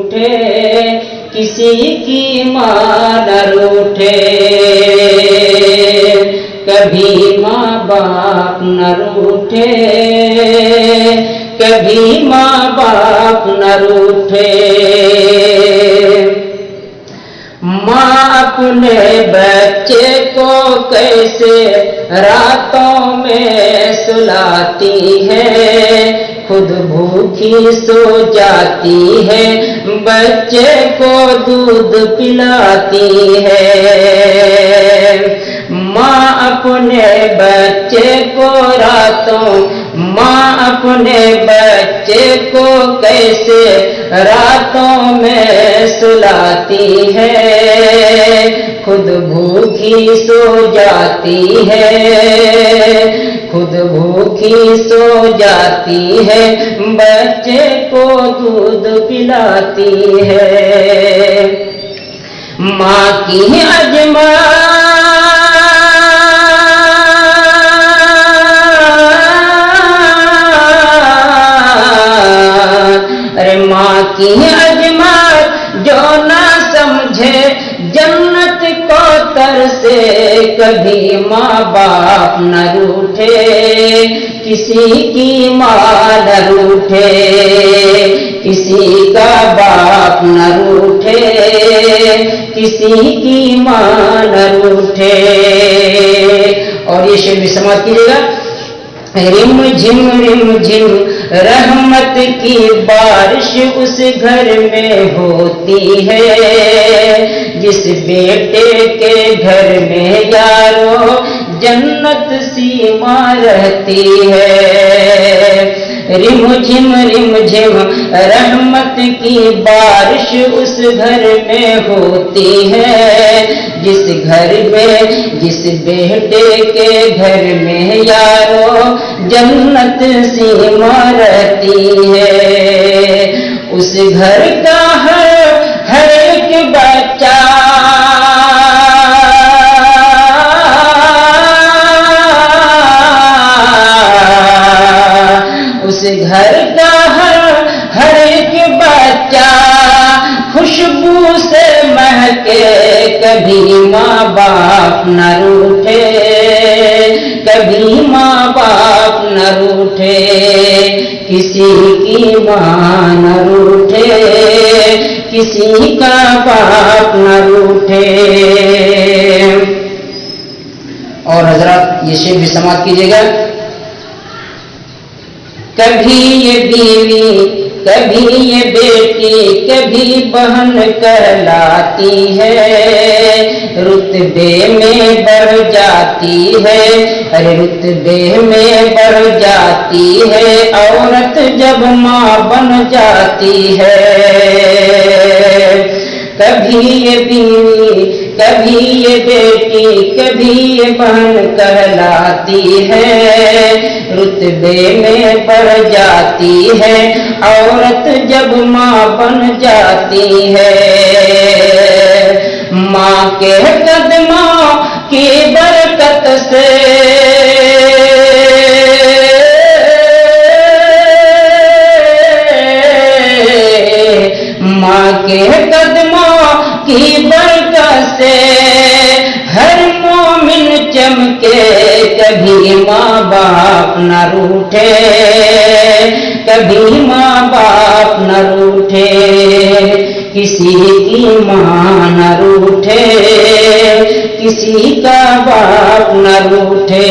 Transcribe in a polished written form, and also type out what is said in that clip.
रूठे, किसी की माँ न रूठे। कभी माँ बाप न रूठे, कभी माँ बाप न रूठे। माँ अपने बच्चे को कैसे रातों में सुलाती है, खुद भूखी सो जाती है, बच्चे को दूध पिलाती है। माँ अपने बच्चे को रातों, माँ अपने बच्चे को कैसे रातों में सुलाती है, खुद भूखी सो जाती है, खुद भूखी सो जाती है, बच्चे को दूध पिलाती है। माँ की अजमा, अरे माँ की अजमात जो ना समझे जन्नत को तरसे, कभी माँ बाप न रूठे, किसी की माँ न रूठे, किसी का बाप न रूठे, किसी की माँ न रूठे। और ये शेर भी समाप्त कीजिएगा। रिम झिम रहमत की बारिश उस घर में होती है, जिस बेटे के घर में यारो जन्नत सी माँ रहती है। रिम झिम रहमत की बारिश उस घर में होती है, जिस घर में, जिस बेटे के घर में यारो जन्नत सी माँ रहती है। उस घर का हर एक बच्चा उस घर का हर एक बच्चा खुशबू से महके, कभी माँ बाप न रूठे, कभी माँ बाप न रूठे, किसी की माँ न रूठे, किसी का बाप न रूठे। और हजरत ये शेर भी समाप्त कीजिएगा। कभी ये बीवी, कभी ये बेटी, कभी बहन कहलाती है, रुतबे में बढ़ जाती है, अरे रुतबे में बढ़ जाती है, औरत जब माँ बन जाती है। कभी ये बीवी, कभी ये बेटी, कभी ये बहन कहलाती है, रुतबे में बढ़ जाती है, औरत जब माँ बन जाती है। माँ के कदमों की बरकत से, माँ के कदमों की बरकत से हर मोमिन चमके, कभी माँ बाप न रूठे, कभी माँ बाप न रूठे, किसी की माँ न रूठे, किसी का बाप न रूठे।